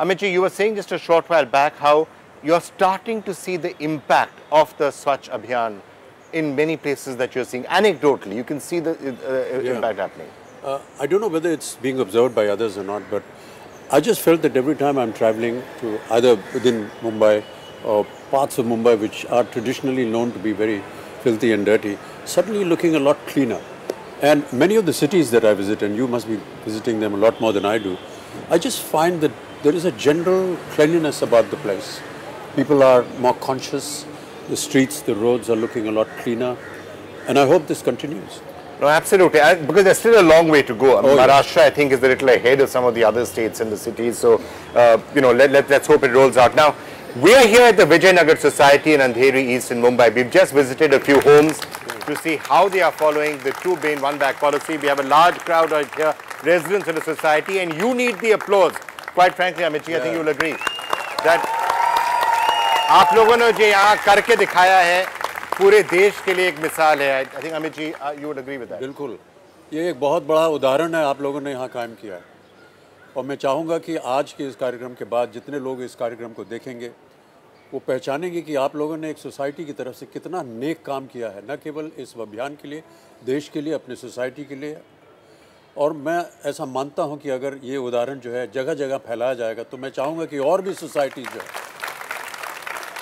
Amitji, you were saying just a short while back how you're starting to see the impact of the Swachh Abhiyan in many places that you're seeing. Anecdotally, you can see the impact happening. I don't know whether it's being observed by others or not, but I just felt that every time I'm traveling to either within Mumbai or parts of Mumbai which are traditionally known to be very filthy and dirty, suddenly looking a lot cleaner. And many of the cities that I visit, and you must be visiting them a lot more than I do, I just find that there is a general cleanliness about the place. People are more conscious, the streets, the roads are looking a lot cleaner, and I hope this continues. No, absolutely, because there's still a long way to go. Maharashtra, I think, is a little ahead of some of the other states and the cities, so, you know, let's hope it rolls out. Now, we are here at the Vijayanagar Society in Andheri East in Mumbai. We've just visited a few homes to see how they are following the 2 bin 1 bag policy. We have a large crowd out here, residents of the society, and you need the applause. Quite frankly, Amitji, I think you'll agree that आप लोगों ने जो यहाँ करके दिखाया है पूरे देश के लिए एक मिसाल है. I think Amitji, you would agree with that. बिल्कुल, ये एक बहुत बड़ा उदाहरण है आप लोगों ने यहाँ कायम किया है. और मैं चाहूँगा कि आज के इस कार्यक्रम के बाद जितने लोग इस कार्यक्रम को देखेंगे वो पहचानेंगे कि आप लोगों ने एक सोसाइटी की तरफ से कितना नेक काम किया है, न केवल इस अभियान के लिए, देश के लिए, अपने सोसाइटी के लिए. और मैं ऐसा मानता हूँ कि अगर ये उदाहरण जो है जगह जगह फैलाया जाएगा तो मैं चाहूँगा कि और भी सोसाइटी जो है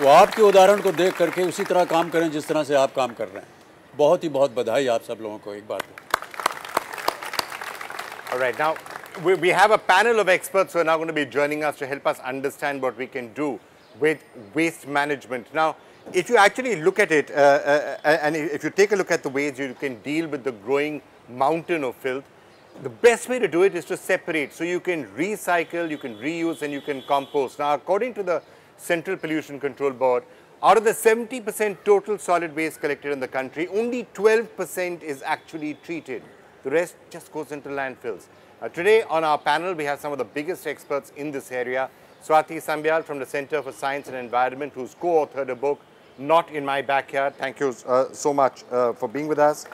वो आपके उदाहरण को देख करके उसी तरह काम करें जिस तरह से आप काम कर रहे हैं. बहुत ही बहुत बधाई आप सब लोगों को एक बार. All right, now we have a panel of experts who are now going to be joining us to help us understand what we can do with waste management. Now, if you actually look at it, and if you take a look at the ways you can deal with the growing mountain of filth, the best way to do it is to separate. So you can recycle, you can reuse, and you can compost. Now, according to the Central Pollution Control Board, out of the 70% total solid waste collected in the country, only 12% is actually treated. The rest just goes into landfills. Today on our panel, we have some of the biggest experts in this area. Swati Sambyal from the Center for Science and Environment, who's co-authored a book, Not in My Backyard. Thank you so much for being with us.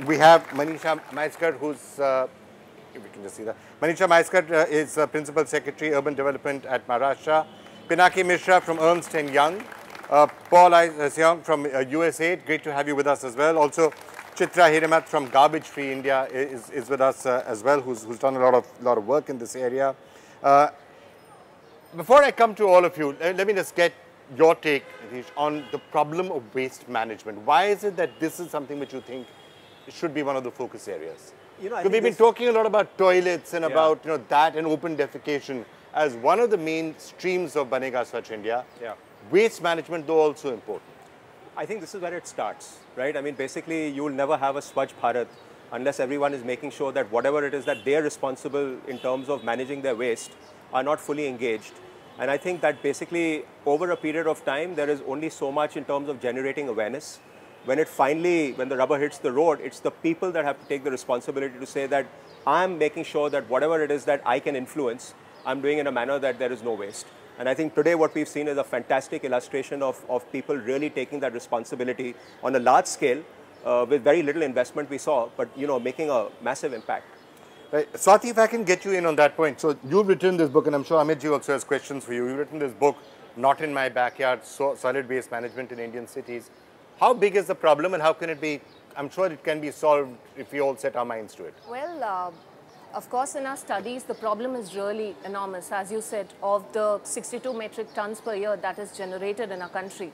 We have Manisha Maiskar, who's, if we can just see that. Manisha Maiskar is Principal Secretary, Urban Development at Maharashtra. Pinaki Mishra from Ernst & Young. Paul Siong from USAID. Great to have you with us as well. Also, Chitra Hiramat from Garbage Free India is with us as well, who's done a lot of work in this area. Before I come to all of you, let me just get your take, Nitish, on the problem of waste management. Why is it that this is something which you think should be one of the focus areas? You know, we've been talking a lot about toilets and about that and open defecation as one of the main streams of Banega Swachh India. Yeah. Waste management, though, also important. I think this is where it starts, right? I mean, basically, you will never have a Swachh Bharat unless everyone is making sure that whatever it is that they're responsible in terms of managing their waste are not fully engaged. And I think that basically, over a period of time, there is only so much in terms of generating awareness. When the rubber hits the road, it's the people that have to take the responsibility to say that I'm making sure that whatever it is that I can influence, I'm doing in a manner that there is no waste. And I think today what we've seen is a fantastic illustration of people really taking that responsibility on a large scale with very little investment we saw, but making a massive impact. Right. Swati, if I can get you in on that point. So you've written this book, and I'm sure Amitji also has questions for you. You've written this book, Not in My Backyard, Solid Waste Management in Indian Cities. How big is the problem and how can it be, I'm sure it can be solved if we all set our minds to it? Well, of course, in our studies, the problem is really enormous. As you said, of the 62 metric tons per year that is generated in our country,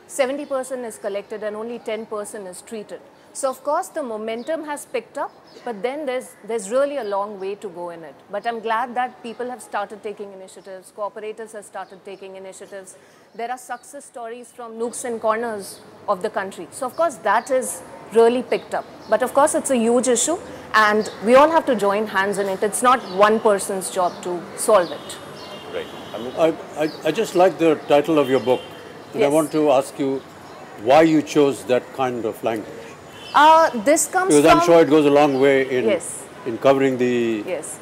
70% is collected and only 10% is treated. So, of course, the momentum has picked up, but then there's really a long way to go in it. But I'm glad that people have started taking initiatives, cooperatives have started taking initiatives. There are success stories from nooks and corners of the country. So, of course, that is really picked up. But, of course, it's a huge issue. And we all have to join hands in it. It's not one person's job to solve it. Right. I just like the title of your book. And yes. I want to ask you why you chose that kind of language. This comes because from... I'm sure it goes a long way in, yes. in covering the, yes.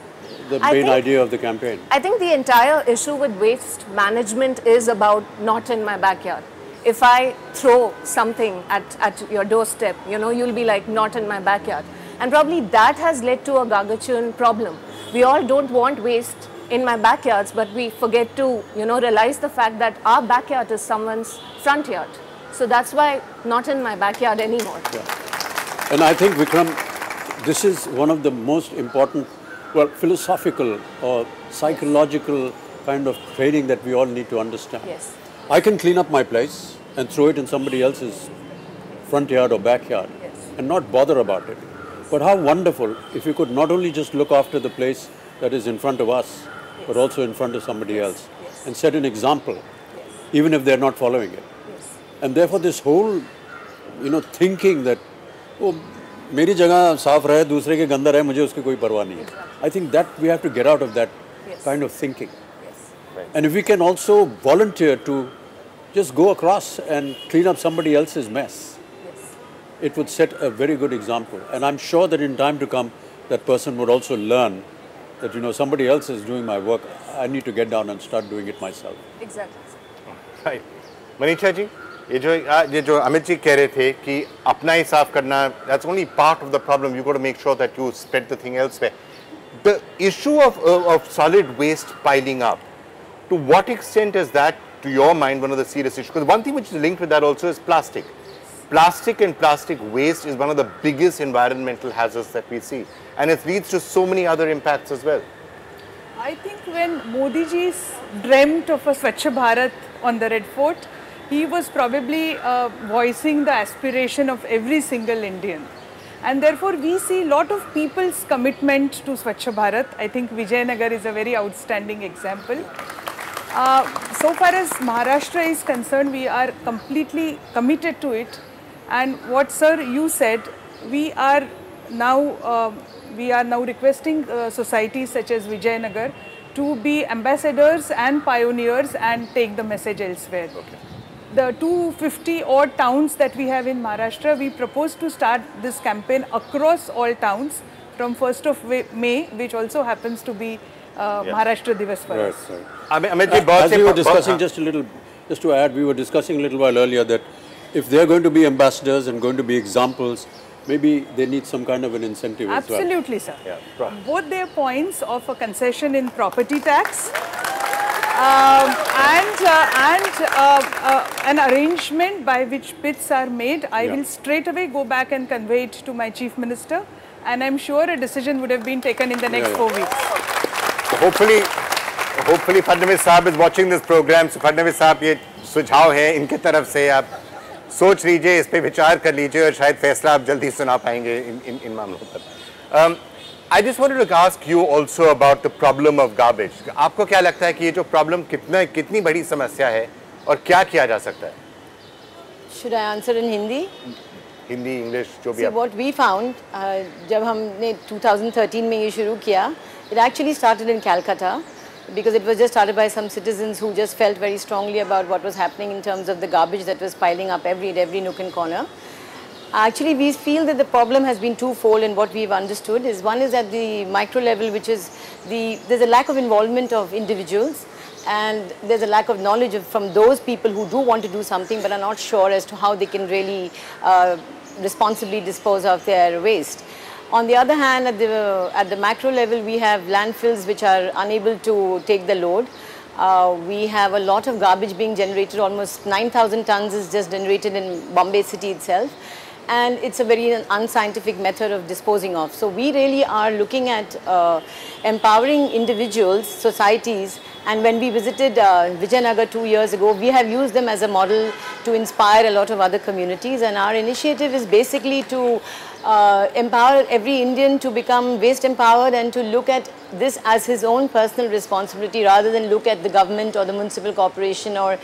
the main idea of the campaign. I think the entire issue with waste management is about not in my backyard. If I throw something at your doorstep, you'll be like, not in my backyard. And probably that has led to a gargantuan problem. We all don't want waste in my backyards, but we forget to, realize the fact that our backyard is someone's front yard. So that's why not in my backyard anymore. Yeah. And I think, Vikram, this is one of the most important, well, philosophical or psychological kind of training that we all need to understand. Yes. I can clean up my place and throw it in somebody else's front yard or backyard and not bother about it. But how wonderful if you could not only just look after the place that is in front of us, but also in front of somebody else and set an example, even if they're not following it. And therefore this whole, thinking that, oh, मेरी जगह साफ रहे, दूसरे के गंदा रहे, मुझे उसकी कोई परवाह नहीं है. I think that we have to get out of that kind of thinking. And if we can also volunteer to just go across and clean up somebody else's mess, it would set a very good example. And I'm sure that in time to come, that person would also learn that, somebody else is doing my work. I need to get down and start doing it myself. Exactly. Right. Manisha ji, ये जो अमित जी कह रहे थे कि अपना ही साफ करना, that's only part of the problem. You got to make sure that you spread the thing elsewhere. The issue of solid waste piling up, to what extent is that, to your mind, one of the serious issues? Because one thing which is linked with that also is plastic. Plastic and plastic waste is one of the biggest environmental hazards that we see. And it leads to so many other impacts as well. I think when Modi ji dreamt of a Swachh Bharat on the Red Fort, he was probably voicing the aspiration of every single Indian. And therefore, we see a lot of people's commitment to Swachh Bharat. I think Vijayanagar is a very outstanding example. So far as Maharashtra is concerned, we are completely committed to it. And what, sir, you said, we are now requesting societies such as Vijayanagar to be ambassadors and pioneers and take the message elsewhere. Okay. The 250 odd towns that we have in Maharashtra, we propose to start this campaign across all towns from 1st of May, which also happens to be Maharashtra Divas for us. As we were discussing just to add, we were discussing a little while earlier that if they're going to be ambassadors and going to be examples, maybe they need some kind of an incentive as well. Absolutely, sir. Yeah. Both their points of a concession in property tax an arrangement by which bids are made, I will straight away go back and convey it to my Chief Minister, and I'm sure a decision would have been taken in the next 4 weeks. Hopefully Fadnavis Saab is watching this program. So Fadnavis Saab, ये सुझाव है इनके तरफ से, आप सोच लीजिए, इस पे विचार कर लीजिए और शायद फैसला आप जल्दी सुना पाएंगे इन मामलों पर. I just wanted to ask you also about the problem of garbage. आपको क्या लगता है कि ये जो problem कितनी बड़ी समस्या है और क्या किया जा सकता है? Should I answer in Hindi? Hindi, English, जो भी. So what we found, जब हमने 2013 में ये शुरू किया, it actually started in Calcutta because it was just started by some citizens who just felt very strongly about what was happening in terms of the garbage that was piling up every nook and corner. Actually, we feel that the problem has been twofold, and what we've understood is one is at the micro level, which is there's a lack of involvement of individuals, and there's a lack of knowledge from those people who do want to do something but are not sure as to how they can really responsibly dispose of their waste. On the other hand, at the macro level, we have landfills which are unable to take the load. We have a lot of garbage being generated. Almost 9,000 tons is just generated in Bombay city itself. And it's a very unscientific method of disposing of. So we really are looking at empowering individuals, societies, and when we visited Vijayanagar 2 years ago, we have used them as a model to inspire a lot of other communities, and our initiative is basically to empower every Indian to become waste empowered and to look at this as his own personal responsibility rather than look at the government or the municipal corporation or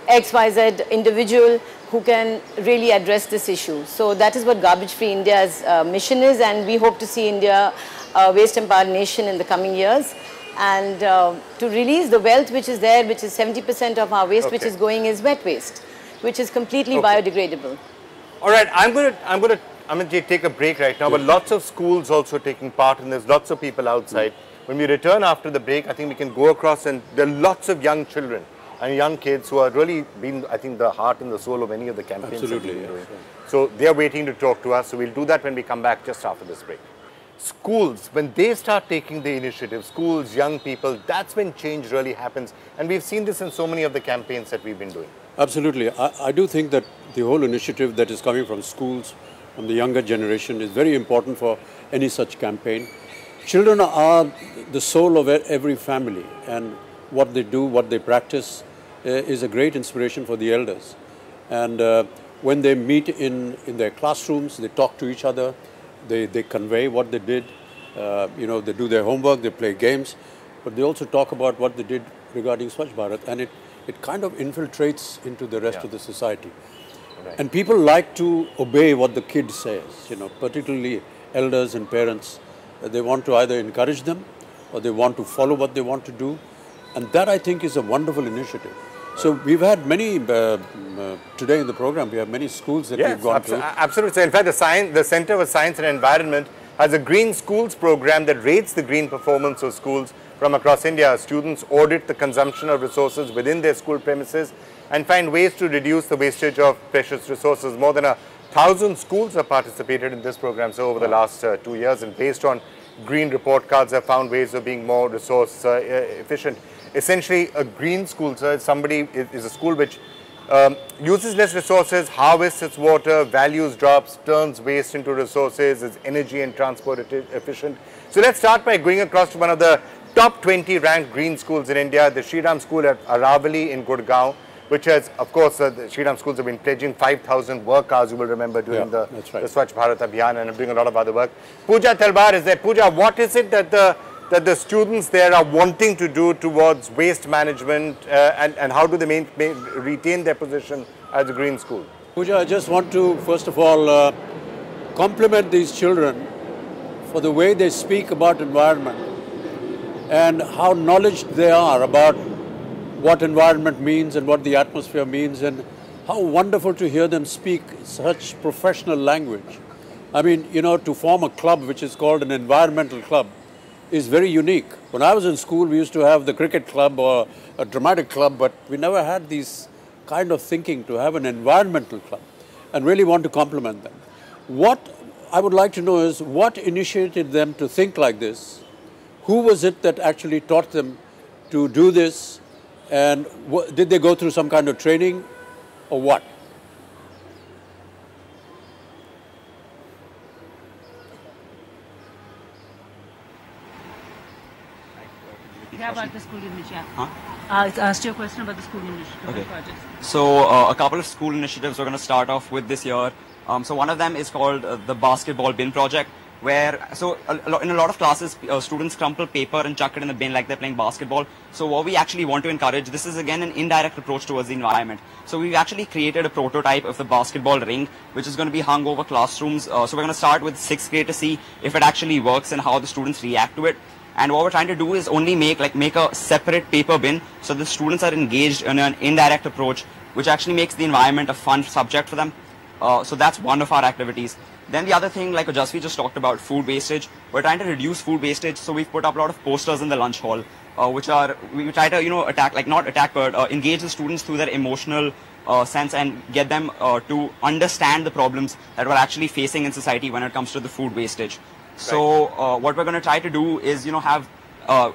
XYZ individual who can really address this issue. So that is what Garbage Free India's mission is, and we hope to see India a waste empowered nation in the coming years. And to release the wealth which is there, which is 70% of our waste which is going is wet waste, which is completely biodegradable. All right, I'm going to take a break right now, but lots of schools also taking part, and there's lots of people outside. When we return after the break, I think we can go across, and there are lots of young children and young kids who are really been, I think, the heart and the soul of any of the campaigns. Absolutely, that we've been doing. So they are waiting to talk to us. So we'll do that when we come back just after this break. schools, when they start taking the initiative, schools, young people, that's when change really happens. And we've seen this in so many of the campaigns that we've been doing. Absolutely. I do think that the whole initiative that is coming from schools, from the younger generation, is very important for any such campaign. Children are the soul of every family, and what they do, what they practice is a great inspiration for the elders. And when they meet in their classrooms, they talk to each other, they convey what they did, they do their homework, they play games, but they also talk about what they did regarding Swachh Bharat, and it kind of infiltrates into the rest of the society. Right. And people like to obey what the kid says, particularly elders and parents. They want to either encourage them or they want to follow what they want to do. And that, I think, is a wonderful initiative. So we've had many, today in the program, we have many schools that we've gone to. Absolutely. So in fact, the Center for Science and Environment has a Green Schools program that rates the green performance of schools from across India. Students audit the consumption of resources within their school premises and find ways to reduce the wastage of precious resources. More than 1,000 schools have participated in this program over the last 2 years, and based on green report cards have found ways of being more resource efficient. Essentially, a green school is a school which uses less resources, harvests its water, values drops, turns waste into resources, is energy and transport efficient. So let's start by going across to one of the top 20 ranked green schools in India, the Shriram School at Aravali in Gurgaon, which has, of course, the Shriram schools have been pledging 5,000 work hours, you will remember, during the Swachh Bharat Abhiyan, and are doing a lot of other work. Pooja Talbar is there. Pooja, what is it that the students there are wanting to do towards waste management, and how do they retain their position as a green school? Pooja, I just want to, first of all, compliment these children for the way they speak about environment and how knowledgeable they are about what environment means and what the atmosphere means, and how wonderful to hear them speak such professional language. I mean, to form a club which is called an environmental club is very unique. When I was in school, we used to have the cricket club or a dramatic club, but we never had these kind of thinking to have an environmental club, and really want to compliment them. What I would like to know is what initiated them to think like this? Who was it that actually taught them to do this? And did they go through some kind of training or what? Yeah, about the school initiative. I asked you a question about the school initiative. Okay. So a couple of school initiatives we're going to start off with this year. So one of them is called the basketball bin project, where in a lot of classes students crumple paper and chuck it in the bin like they're playing basketball. So what we actually want to encourage, this is again an indirect approach towards the environment. So we've actually created a prototype of the basketball ring, which is going to be hung over classrooms. So we're going to start with 6th grade to see if it actually works and how the students react to it. And what we're trying to do is only make a separate paper bin, so the students are engaged in an indirect approach, which actually makes the environment a fun subject for them. So that's one of our activities. Then the other thing, like Jasvi just talked about, food wastage. We're trying to reduce food wastage, so we've put up a lot of posters in the lunch hall, we try to engage the students through their emotional sense and get them to understand the problems that we're actually facing in society when it comes to the food wastage. So what we're going to try to do is, have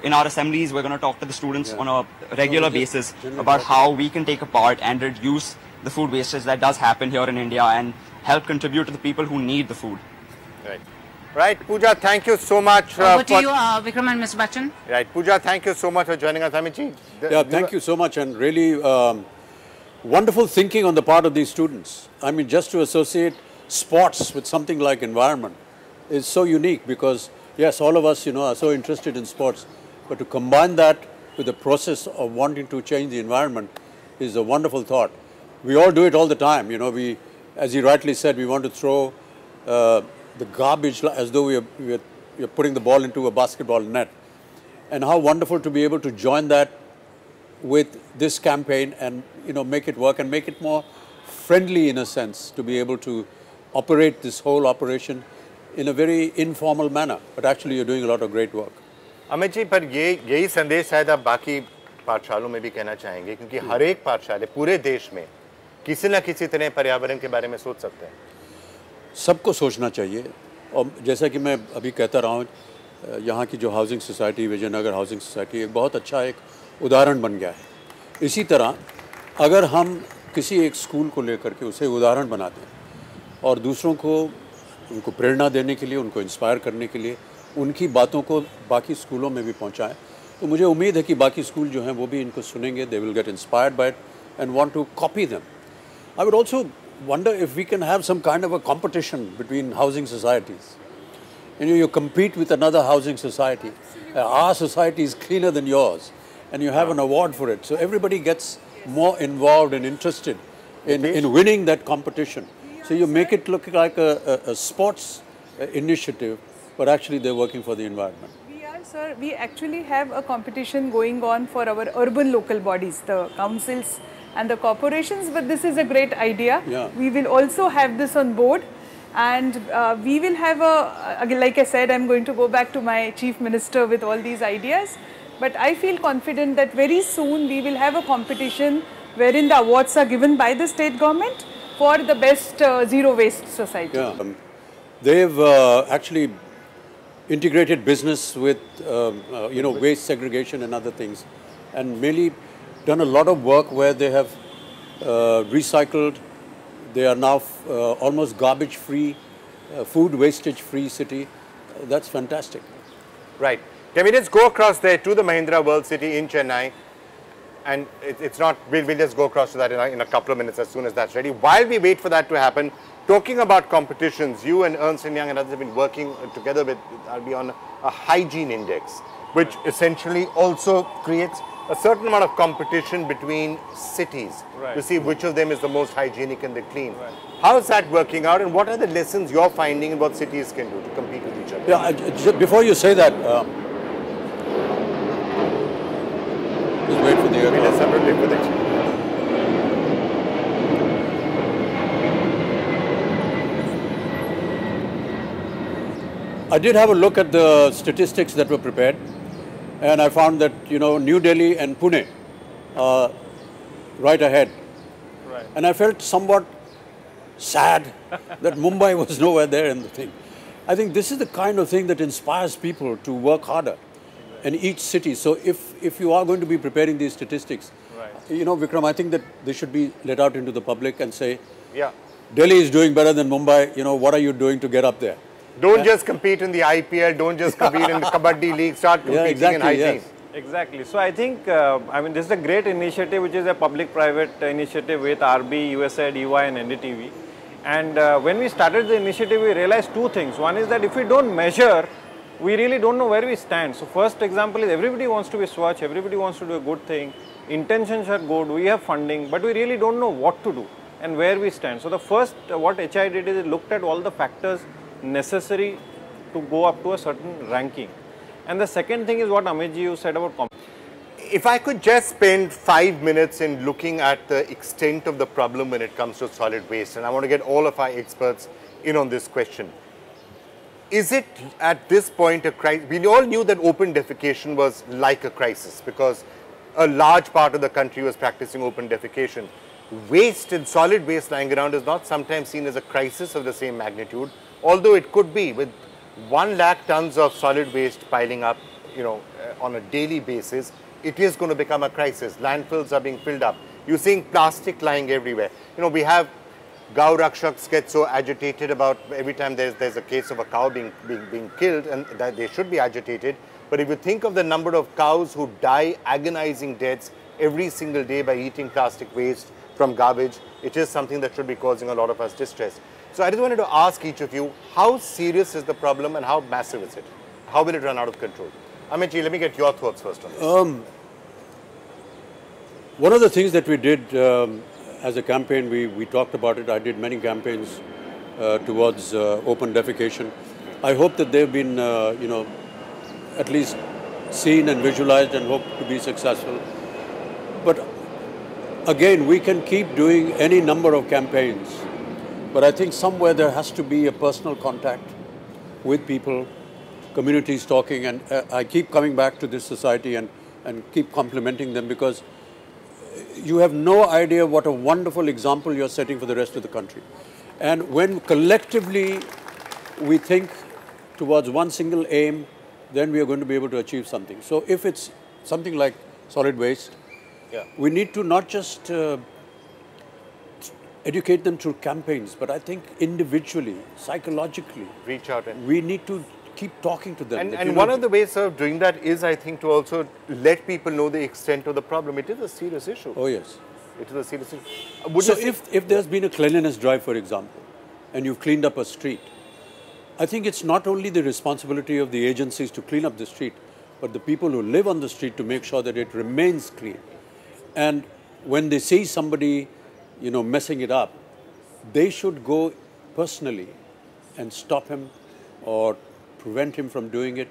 in our assemblies, we're going to talk to the students on a regular basis about how we can take a part and reduce the food wastage that does happen here in India and help contribute to the people who need the food. Right, Pooja, thank you so much. Over to you, Vikram and Mr. Bachchan. Right, Pooja, thank you so much for joining us. Amitji. Yeah, thank you so much, and really wonderful thinking on the part of these students. I mean, just to associate sports with something like environment is so unique, because yes, all of us, are so interested in sports, but to combine that with the process of wanting to change the environment is a wonderful thought. We all do it all the time, we, as he rightly said, we want to throw the garbage as though we are putting the ball into a basketball net. And how wonderful to be able to join that with this campaign and, make it work and make it more friendly in a sense, to be able to operate this whole operation in a very informal manner, but actually you're doing a lot of great work. Amit ji, पर यही संदेश शायद आप बाकी पाठशालों में भी कहना चाहेंगे, क्योंकि हर एक पाठशाले पूरे देश में किसी न किसी तरह पर्यावरण के बारे में सोच सकते हैं. सबको सोचना चाहिए, और जैसा कि मैं अभी कहता रहा हूँ, यहाँ की जो housing society, Vijaynagar housing society एक बहुत अच्छा एक उदाहरण बन गया है। इसी तरह अगर हम किसी एक स्कूल को लेकर के उसे उदाहरण बनाते हैं और दूसरों को उनको प्रेरणा देने के लिए, उनको इंस्पायर करने के लिए उनकी बातों को बाकी स्कूलों में भी पहुँचाएँ, तो मुझे उम्मीद है कि बाकी स्कूल जो हैं वो भी इनको सुनेंगे, they will get inspired by it and want to copy them. I would also wonder if we can have some kind of a competition between housing societies. You compete with another housing society. Our society is cleaner than yours, and you have an award for it. So everybody gets more involved and interested in winning that competition. So you make it look like a sports initiative, but actually they're working for the environment. Sir, we actually have a competition going on for our urban local bodies, the councils and the corporations, but this is a great idea. Yeah. We will also have this on board, and we will have like I said, I'm going to go back to my chief minister with all these ideas, but I feel confident that very soon we will have a competition wherein the awards are given by the state government for the best zero waste society. Yeah. They've actually integrated business with waste segregation and other things, and mainly done a lot of work where they have recycled. They are now almost garbage free, food wastage free city. That's fantastic. Right. Can we just go across there to the Mahindra World City in Chennai? And it's not, we'll just go across to that in a couple of minutes as soon as that's ready. While we wait for that to happen, talking about competitions, you and Ernst & Young and others have been working together with, I'll be on a hygiene index, which essentially also creates a certain amount of competition between cities to see which of them is the most hygienic and the clean. How is that working out, and what are the lessons you're finding in what cities can do to compete with each other? Yeah, before you say that, just wait for the aircraft. I did have a look at the statistics that were prepared, and I found that, New Delhi and Pune are right ahead. Right. And I felt somewhat sad that Mumbai was nowhere there in the thing. I think this is the kind of thing that inspires people to work harder in each city. So if you are going to be preparing these statistics, Vikram, I think that they should be let out into the public and say, Delhi is doing better than Mumbai, what are you doing to get up there? Don't just compete in the IPL, don't just compete in the Kabaddi League, start competing in hygiene. Yes. Exactly. So I think, this is a great initiative, which is a public-private initiative with RB, USAID, EY and NDTV. And when we started the initiative, we realized two things. One is that if we don't measure, we really don't know where we stand. So first example is everybody wants to be Swachh, everybody wants to do a good thing. Intentions are good, we have funding, but we really don't know what to do and where we stand. So the first, what HI did is it looked at all the factors necessary to go up to a certain ranking. And the second thing is what Amitji you said about competition. If I could just spend 5 minutes in looking at the extent of the problem when it comes to solid waste, and I want to get all of our experts in on this question. Is it at this point a crisis? We all knew that open defecation was like a crisis because a large part of the country was practicing open defecation. Waste and solid waste lying around is not sometimes seen as a crisis of the same magnitude, although it could be. With 1 lakh tons of solid waste piling up, on a daily basis, it is going to become a crisis. Landfills are being filled up. You're seeing plastic lying everywhere. We have Gau Rakshaks get so agitated about every time there's a case of a cow being killed, and that they should be agitated. But if you think of the number of cows who die agonizing deaths every single day by eating plastic waste from garbage, it is something that should be causing a lot of us distress. So I just wanted to ask each of you, how serious is the problem and how massive is it? How will it run out of control? Amitji, let me get your thoughts first on this. One of the things that we did as a campaign, we talked about it. I did many campaigns towards open defecation. I hope that they've been, at least seen and visualized, and hope to be successful. But again, we can keep doing any number of campaigns. But I think somewhere there has to be a personal contact with people, communities talking, and I keep coming back to this society and keep complimenting them, because you have no idea what a wonderful example you're setting for the rest of the country. And when collectively we think towards one single aim, then we are going to be able to achieve something. So if it's something like solid waste, we need to not just educate them through campaigns, but I think individually, psychologically, reach out and we need to keep talking to them. And one of the ways of doing that is, I think, to also let people know the extent of the problem. It is a serious issue. Oh yes, it is a serious issue. So if there's been a cleanliness drive, for example, and you've cleaned up a street, I think it's not only the responsibility of the agencies to clean up the street, but the people who live on the street to make sure that it remains clean. And when they see somebody, you know, messing it up, they should go personally and stop him or prevent him from doing it,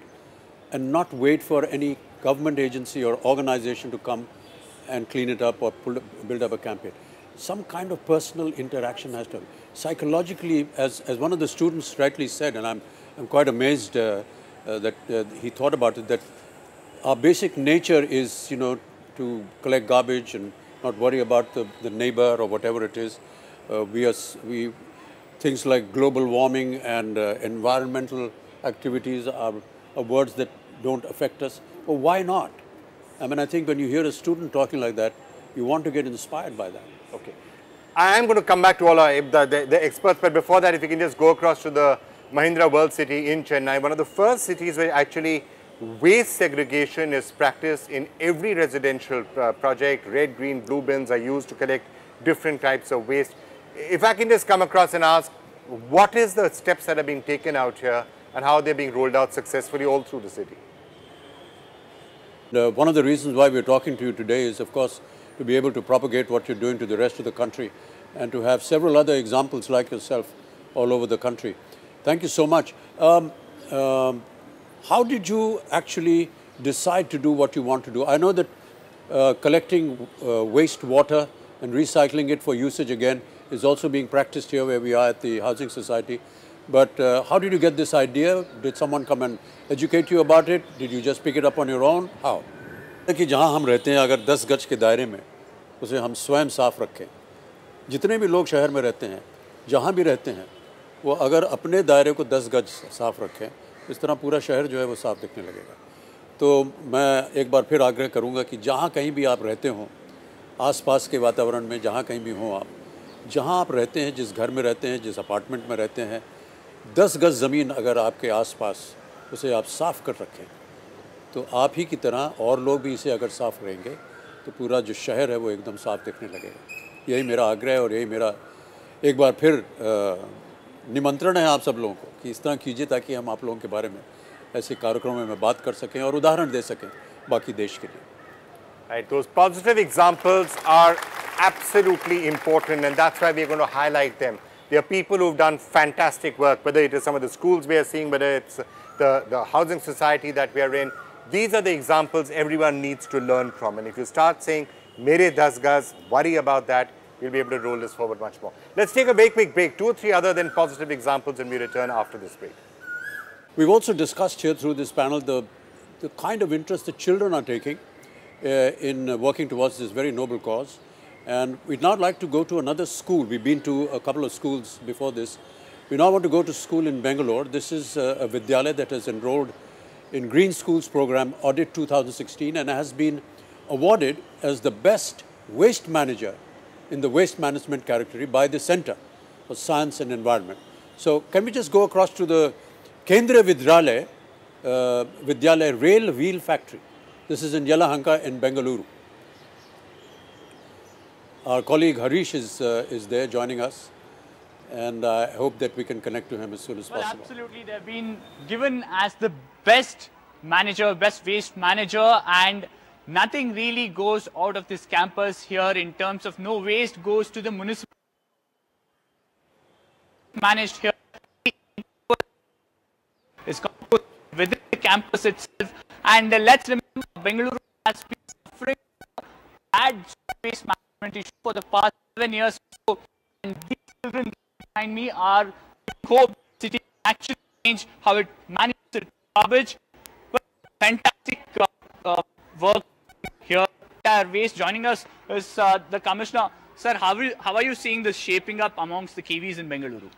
and not wait for any government agency or organization to come and clean it up or build up a campaign. Some kind of personal interaction has to happen. Psychologically, as one of the students rightly said, and I'm quite amazed that he thought about it, that our basic nature is, you know, to collect garbage and not worry about the neighbor or whatever it is. Things like global warming and environmental activities are words that don't affect us. Well, why not? I mean, I think when you hear a student talking like that, you want to get inspired by that. Okay. I am going to come back to all the experts, but before that, if you can just go across to the Mahindra World City in Chennai, one of the first cities where actually waste segregation is practiced in every residential project. Red, green, blue bins are used to collect different types of waste. If I can just come across and ask, what is the steps that are being taken out here and how they're being rolled out successfully all through the city? One of the reasons why we're talking to you today is, of course, to be able to propagate what you're doing to the rest of the country and to have several other examples like yourself all over the country. Thank you so much. How did you actually decide to do what you want to do? I know that collecting waste water and recycling it for usage again is also being practiced here where we are at the Housing Society. But how did you get this idea? Did someone come and educate you about it? Did you just pick it up on your own? How? कि जहाँ हम रहते हैं अगर 10 गज के दायरे में उसे हम स्वयं साफ रखें, जितने भी लोग शहर में रहते हैं जहाँ भी रहते हैं वो अगर अपने दायरे को 10 गज साफ रखें, इस तरह पूरा शहर जो है वो साफ दिखने लगेगा। तो मैं एक बार फिर आग्रह करूँगा कि जहाँ कहीं भी आप रहते हों, आसपास के वातावरण में जहाँ कहीं भी हों आप, जहाँ आप रहते हैं, जिस घर में रहते हैं, जिस अपार्टमेंट में रहते हैं, 10 गज ज़मीन अगर आपके आसपास उसे आप साफ़ कर रखें तो आप ही की तरह और लोग भी इसे अगर साफ़ रहेंगे तो पूरा जो शहर है वो एकदम साफ़ दिखने लगेगा। यही मेरा आग्रह है और यही मेरा एक बार फिर निमंत्रण है आप सब लोगों को कि इस तरह कीजिए ताकि हम आप लोगों के बारे में ऐसे कार्यक्रमों में बात कर सकें और उदाहरण दे सकें बाकी देश के लिए। Right, those positive examples are absolutely important, and that's why we're going to highlight them. There are people who've done fantastic work, whether it is some of the schools we are seeing, whether it's the housing society that we are in. These are the examples everyone needs to learn from. And if you start saying, Mere 10 gaz, worry about that, we'll be able to roll this forward much more. Let's take a very quick break, 2 or 3 other than positive examples, and we return after this break. We've also discussed here through this panel the kind of interest that children are taking in working towards this very noble cause. And we'd now like to go to another school. We've been to a couple of schools before this. We now want to go to school in Bangalore. This is a Vidyalaya that has enrolled in Green Schools Program Audit 2016 and has been awarded as the best waste manager in the waste management category by the Center for Science and Environment. So can we just go across to the Kendriya Vidyalaya Rail Wheel Factory. This is in Yelahanka in Bengaluru. Our colleague Harish is there joining us, and I hope that we can connect to him as soon as possible. Absolutely. They've been given as the best manager, best waste manager, and nothing really goes out of this campus here in terms of no waste goes to the municipal managed here. It's within the campus itself, and let's remember Bengaluru has been suffering bad waste management issue for the past 7 years. And these children behind me are hope the city actually change how it manages its garbage. But fantastic work here. Waste joining us is the commissioner. Sir, how are you seeing this shaping up amongst the Kiwis in Bengaluru?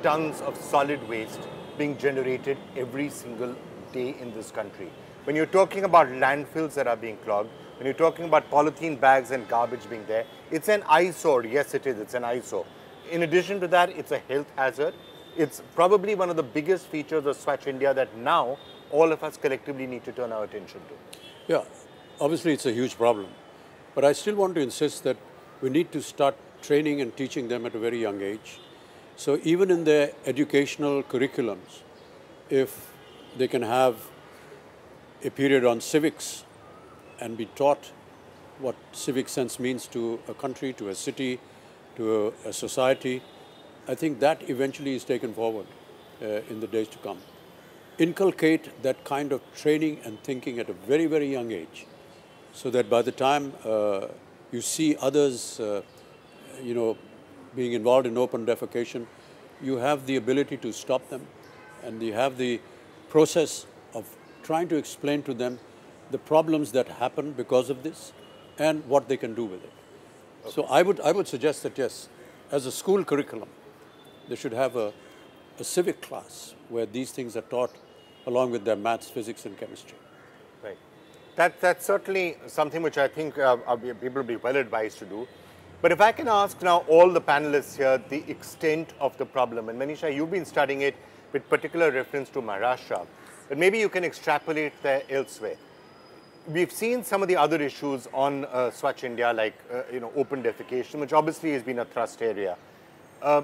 Tons of solid waste being generated every single day in this country. When you're talking about landfills that are being clogged, when you're talking about polythene bags and garbage being there, it's an eyesore. Yes, it is. It's an eyesore. In addition to that, it's a health hazard. It's probably one of the biggest features of Swachh India that now all of us collectively need to turn our attention to. Yeah, obviously it's a huge problem. But I still want to insist that we need to start training and teaching them at a very young age. So even in their educational curriculums, if they can have a period on civics and be taught what civic sense means to a country, to a city, to a society, I think that eventually is taken forward in the days to come. Inculcate that kind of training and thinking at a very, very young age, so that by the time you see others, being involved in open defecation, you have the ability to stop them, and you have the process of trying to explain to them the problems that happen because of this and what they can do with it. Okay. So I would suggest that, yes, as a school curriculum, they should have a civic class where these things are taught along with their maths, physics and chemistry. Right. That's certainly something which I think people will be well advised to do. But if I can ask now all the panelists here the extent of the problem, and Manisha, you've been studying it with particular reference to Maharashtra, but maybe you can extrapolate there elsewhere. We've seen some of the other issues on Swachh India, like open defecation, which obviously has been a thrust area.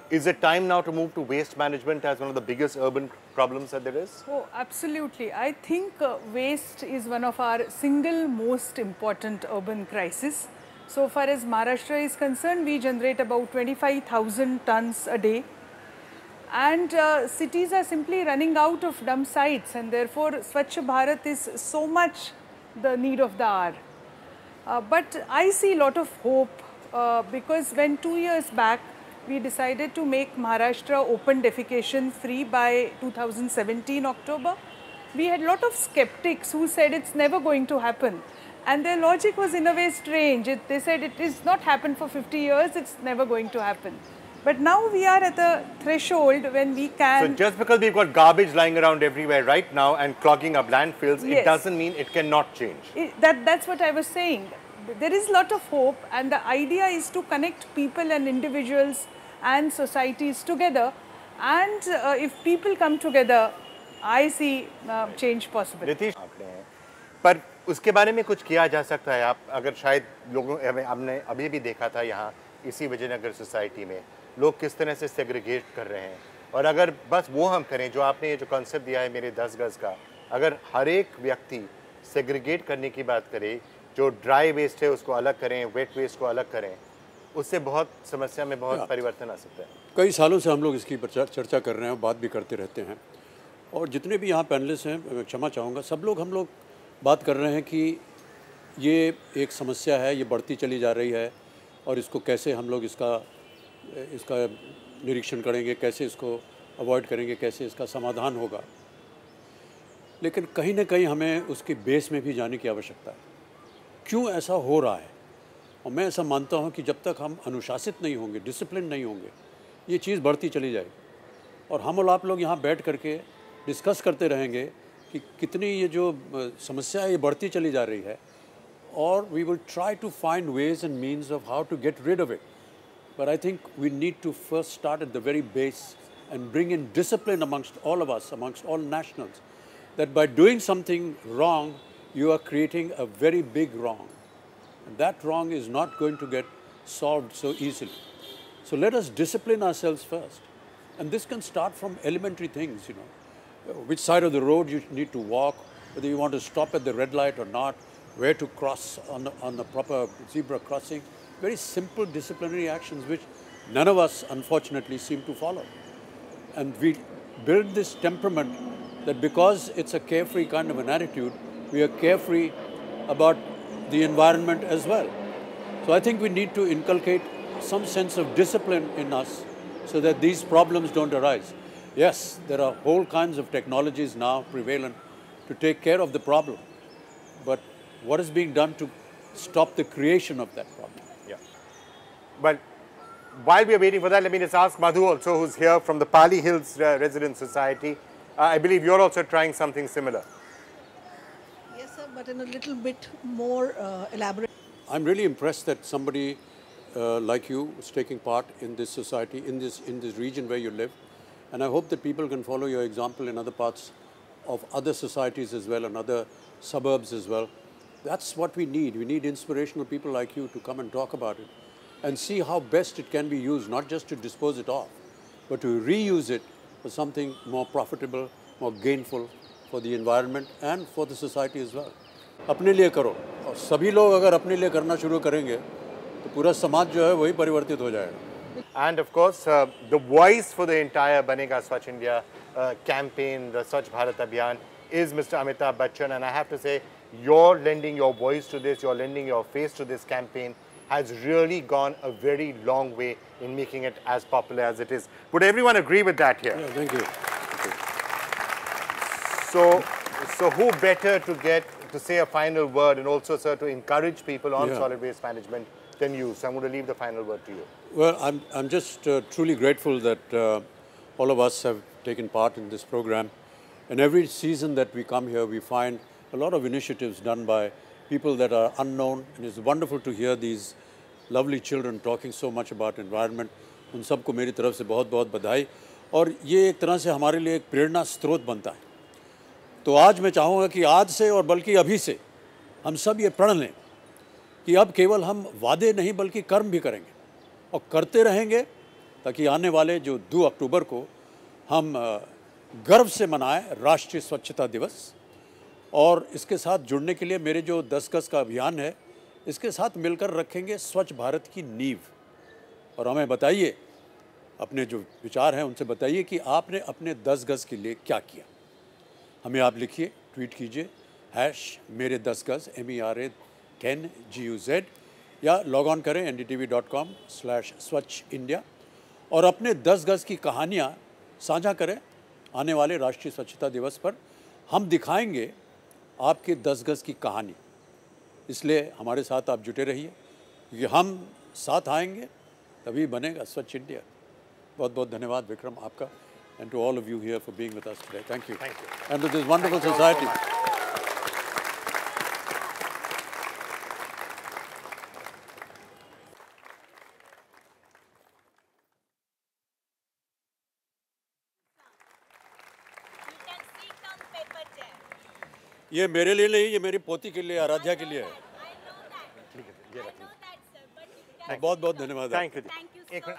Is it time now to move to waste management as one of the biggest urban problems that there is? Oh, absolutely. I think waste is one of our single most important urban crises. So far as Maharashtra is concerned, we generate about 25,000 tons a day. And cities are simply running out of dump sites, and therefore Swachh Bharat is so much the need of the hour. But I see a lot of hope because when 2 years back we decided to make Maharashtra open defecation free by 2017 October, we had a lot of skeptics who said it's never going to happen. And their logic was in a way strange. They said it is not happened for 50 years, it's never going to happen. But now we are at a threshold when we can... So just because we've got garbage lying around everywhere right now and clogging up landfills, yes, it doesn't mean it cannot change. That's what I was saying. There is a lot of hope, and the idea is to connect people and individuals and societies together. And if people come together, I see change possible. Nitish, पर उसके बारे में कुछ किया जा सकता है? आप अगर शायद लोगों हमने अभी भी देखा था यहाँ इसी विजयनगर सोसाइटी में लोग किस तरह से सेग्रीगेट कर रहे हैं, और अगर बस वो हम करें जो आपने ये जो कॉन्सेप्ट दिया है मेरे 10 गज का, अगर हर एक व्यक्ति सेग्रीगेट करने की बात करे, जो ड्राई वेस्ट है उसको अलग करें, वेट वेस्ट को अलग करें, उससे बहुत समस्या में बहुत परिवर्तन आ सकता है। कई सालों से हम लोग इसकी चर्चा कर रहे हैं, बात भी करते रहते हैं, और जितने भी यहाँ पैनलिस्ट हैं, मैं क्षमा चाहूँगा, सब लोग हम लोग बात कर रहे हैं कि ये एक समस्या है, ये बढ़ती चली जा रही है, और इसको कैसे हम लोग इसका निरीक्षण करेंगे, कैसे इसको अवॉइड करेंगे, कैसे इसका समाधान होगा। लेकिन कहीं ना कहीं हमें उसकी बेस में भी जाने की आवश्यकता है, क्यों ऐसा हो रहा है। और मैं ऐसा मानता हूँ कि जब तक हम अनुशासित नहीं होंगे, डिसिप्लिन नहीं होंगे, ये चीज़ बढ़ती चली जाएगी। और हम और आप लोग यहाँ बैठ करके डिस्कस करते रहेंगे कि कितनी ये जो समस्या है ये बढ़ती चली जा रही है, और we will try to find ways and means of how to get rid of it. But I think we need to first start at the very base and bring in discipline amongst all of us, amongst all nationals, that by doing something wrong, you are creating a very big wrong. And that wrong is not going to get solved so easily. So let us discipline ourselves first. And this can start from elementary things, which side of the road you need to walk, whether you want to stop at the red light or not, where to cross on the proper zebra crossing. Very simple disciplinary actions which none of us unfortunately seem to follow. And we build this temperament that because it's a carefree kind of an attitude, we are carefree about the environment as well. So I think we need to inculcate some sense of discipline in us so that these problems don't arise. Yes, there are whole kinds of technologies now prevalent to take care of the problem. But what is being done to stop the creation of that problem? Yeah. But while we are waiting for that, let me just ask Madhu also, who's here from the Pali Hills Resident Society. I believe you're also trying something similar. Yes, sir, but in a little bit more elaborate. I'm really impressed that somebody like you is taking part in this society, in this region where you live. And I hope that people can follow your example in other parts of other societies as well and other suburbs as well. That's what we need. We need inspirational people like you to come and talk about it and see how best it can be used, not just to dispose it off, but to reuse it for something more profitable, more gainful for the environment and for the society as well. अपने लिए करो और सभी लोग अगर अपने लिए करना शुरू करेंगे तो पूरा समाज जो है वही परिवर्तित हो जाएगा. And of course, the voice for the entire Banega Swachh India campaign, the Swachh Bharat Abhiyan, is Mr. Amitabh Bachchan. And I have to say, you're lending your voice to this, you're lending your face to this campaign, has really gone a very long way in making it as popular as it is. Would everyone agree with that here? Yeah, thank you. So who better to say a final word and also, sir, to encourage people on solid waste management than you? So I'm going to leave the final word to you. Well, I'm just truly grateful that all of us have taken part in this program. And every season that we come here, we find a lot of initiatives done by people that are unknown. And it's wonderful to hear these lovely children talking so much about environment. उन सबको मेरी तरफ से बहुत-बहुत बधाई. और ये एक तरह से हमारे लिए एक प्रेरणा स्रोत बनता है. तो आज मैं चाहूँगा कि आज से और बल्कि अभी से हम सब ये प्रण लें कि अब केवल हम वादे नहीं बल्कि कर्म भी करेंगे और करते रहेंगे ताकि आने वाले जो 2 अक्टूबर को हम गर्व से मनाएं राष्ट्रीय स्वच्छता दिवस. और इसके साथ जुड़ने के लिए मेरे जो 10 गज का अभियान है इसके साथ मिलकर रखेंगे स्वच्छ भारत की नींव. और हमें बताइए, अपने जो विचार हैं उनसे बताइए कि आपने अपने 10 गज के लिए क्या किया. हमें आप लिखिए, ट्वीट कीजिए #मेरे 10 गज MERA10GUZ या लॉग ऑन करें ndtv.com/swachhindia और अपने 10 गज की कहानियाँ साझा करें. आने वाले राष्ट्रीय स्वच्छता दिवस पर हम दिखाएंगे आपके 10 गज की कहानी. इसलिए हमारे साथ आप जुटे रहिए क्योंकि हम साथ आएंगे तभी बनेगा स्वच्छ इंडिया. बहुत बहुत धन्यवाद विक्रम आपका. And to all of you here for being with us today. Thank you. Thank you. And to this wonderful society. ये मेरे लिए नहीं, ये मेरी पोती के लिए, आराध्या के लिए है. बहुत-बहुत धन्यवाद. Thank you.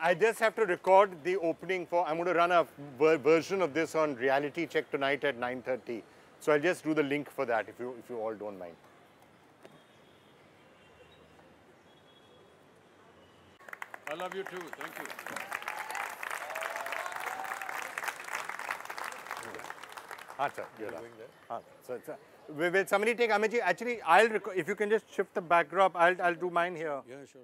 I just have to record the opening for, I'm going to run a version of this on Reality Check tonight at 9:30. So I'll just do the link for that if you all don't mind. I love you too. Thank you. Sir, you're up. So will somebody take Amit ji? Actually, I'll record, if you can just shift the backdrop, I'll do mine here. Yeah, sure.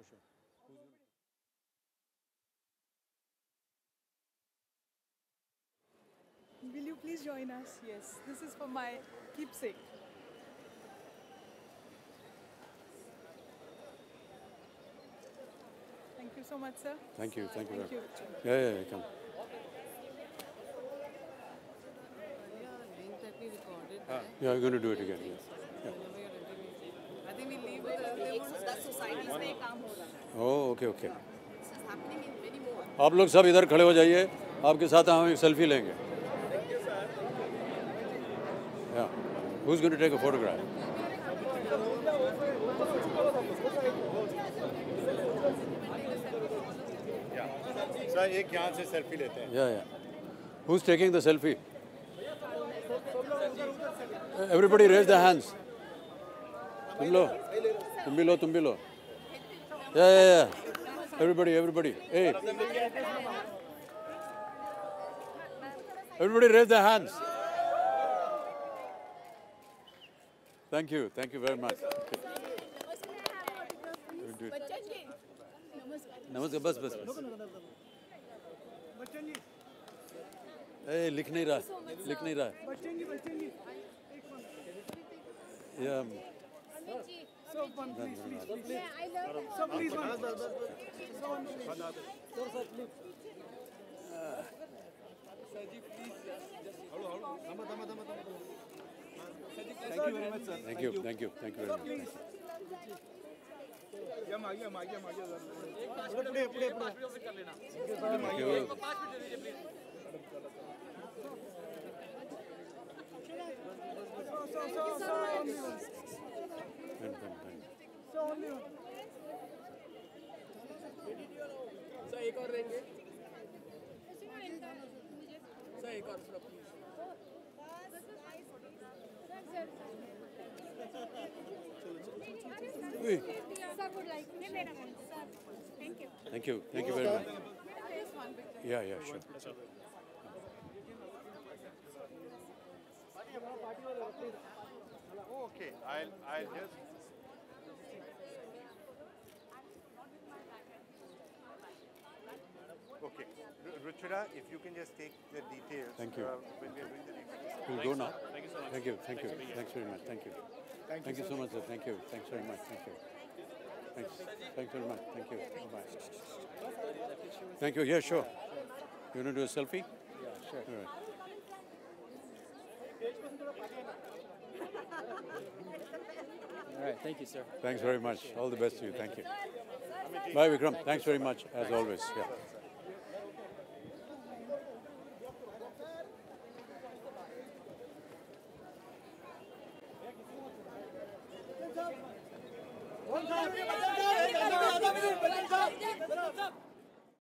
Will you please join us? Yes, this is for my keepsake. Thank you so much, sir. Thank you. Thank you. Thank you. Yeah, come. Yeah, I'm going to do it again. Yeah. I think we leave the societies में काम हो रहा है. Oh, okay. This is happening in many more. आप लोग सब इधर खड़े हो जाइए. आपके साथ हम एक सेल्फी लेंगे. Yeah. Who's going to take a photograph? Sir, एक यहाँ से selfie लेते हैं. Yeah. Who's taking the selfie? Everybody raise their hands. तुम भी लो. Yeah. Everybody. Hey. Everybody raise their hands. Thank you very much. नमस्कार. बस. ए लिख नहीं रहा. Yeah. So one, please. So please one. Thank you very much, sir. Thank you very much. Thank you. Sir एक और देंगे सर एक और please Thank you very much. Yeah, sure. Okay, I'll just. Okay, Ruchira, if you can just take the details. Thank you. When we are doing the details. We'll go now. Thank you so much. Thank you. Thanks very much. Thank you. Thank you so much, sir. Thank you. Thanks very much. Thank you. Thanks very much. Thank you. Bye. Thank you. Yeah, sure. You want to do a selfie? Yeah, sure. All right. All right, thank you, sir. Thanks very much. All the best to you. Thank you. Bye, Vikram. Thanks very much, as always. Yeah.